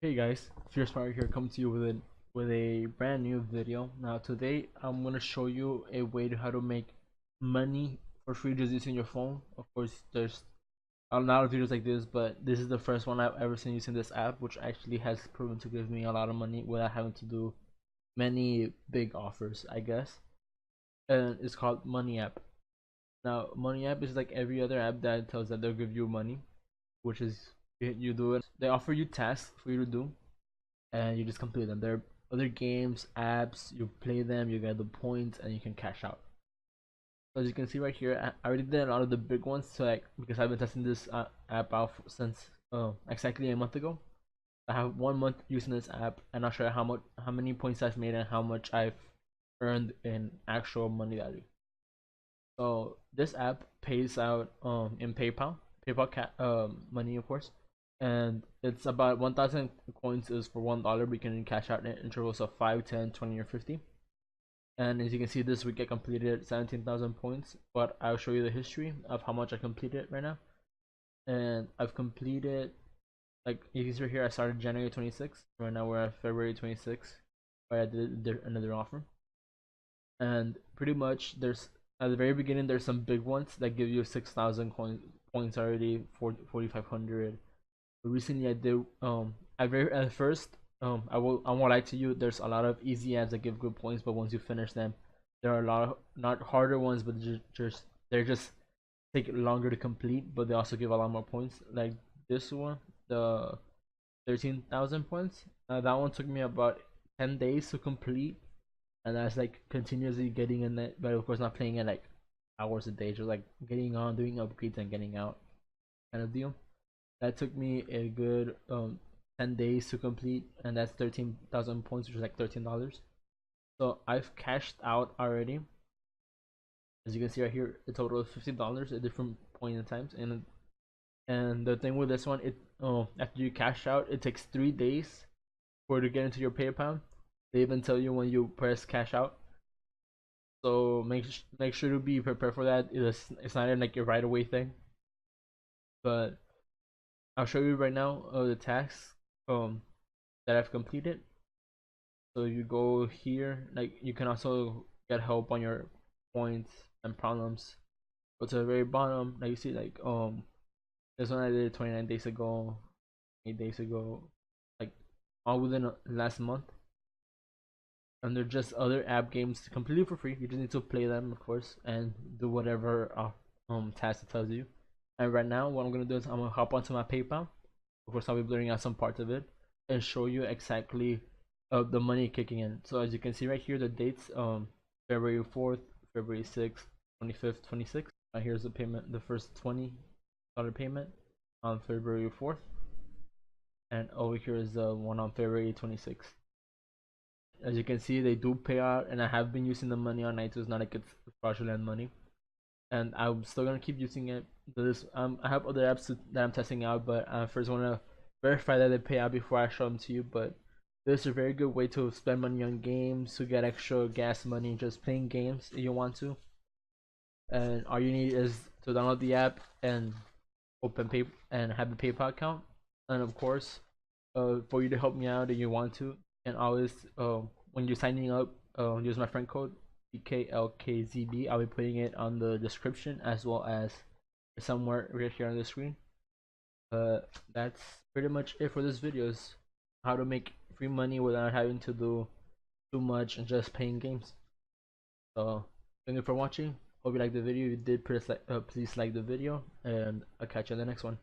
Hey guys, FirezePower here, coming to you with a brand new video. Now today I'm gonna show you a way to how to make money for free just using your phone. Of course, there's a lot of videos like this, but this is the first one I've ever seen using this app, which actually has proven to give me a lot of money without having to do many big offers, I guess. And it's called Money App. Now, Money App is like every other app that tells that they'll give you money, which is you do it. They offer you tasks for you to do and you just complete them. There are other games, apps, you play them, you get the points, and you can cash out. So as you can see right here, I already did a lot of the big ones. So like, because I've been testing this app out since exactly a month ago. I have 1 month using this app, and I'll show you how many points I've made, and how much I've earned in actual money value. So this app pays out in PayPal money, of course, and it's about 1,000 coins is for $1. We can cash out in intervals of 5, 10, 20, or 50. And as you can see, this week I completed 17,000 points, but I'll show you the history of how much I completed right now. And I've completed, like you can see right here, I started January 26th. Right now we're at February 26th, where I did another offer. And pretty much there's at the very beginning there's some big ones that give you 6,000 points already, 4,500. Recently I did at first I won't lie to you, there's a lot of easy ads that give good points, but once you finish them there are a lot of not harder ones, but they're just take longer to complete, but they also give a lot more points. Like this one, the 13,000 points, that one took me about 10 days to complete, and that's like continuously getting in it, but of course not playing it like hours a day, just like getting on, doing upgrades, and getting out kind of deal. That took me a good 10 days to complete, and that's 13,000 points, which is like $13. So I've cashed out already. As you can see right here, a total of $50 at different point in times. And the thing with this one, it after you cash out, it takes 3 days for it to get into your PayPal. They even tell you when you press cash out. So make sure to be prepared for that. It's not like a right away thing, but I'll show you right now the tasks that I've completed. So you go here, like you can also get help on your points and problems. Go to the very bottom, like you see, like this one I did 29 days ago, 8 days ago, like all within last month. And they're just other app games completely for free. You just need to play them, of course, and do whatever task it tells you. And right now, what I'm gonna do is I'm gonna hop onto my PayPal. Of course, I'll be blurring out some parts of it and show you exactly the money kicking in. So as you can see right here, the dates February 4th, February 6th, 25th, 26th. Here's the payment, the first $20 payment on February 4th, and over here is the one on February 26th. As you can see, they do pay out, and I have been using the money on night, so it's not like it's fraudulent money. And I'm still gonna keep using it. This I have other apps that I'm testing out, but I first wanna verify that they pay out before I show them to you. But this is a very good way to spend money on games, to get extra gas money just playing games if you want to. And all you need is to download the app and open pay and have a PayPal account. And of course, for you to help me out if you want to, and always when you're signing up, use my friend code BKLKZB. I'll be putting it on the description as well as somewhere right here on the screen. That's pretty much it for this video. Is how to make free money without having to do too much and just playing games. So thank you for watching. Hope you liked the video. If you did, please like the video, and I'll catch you in the next one.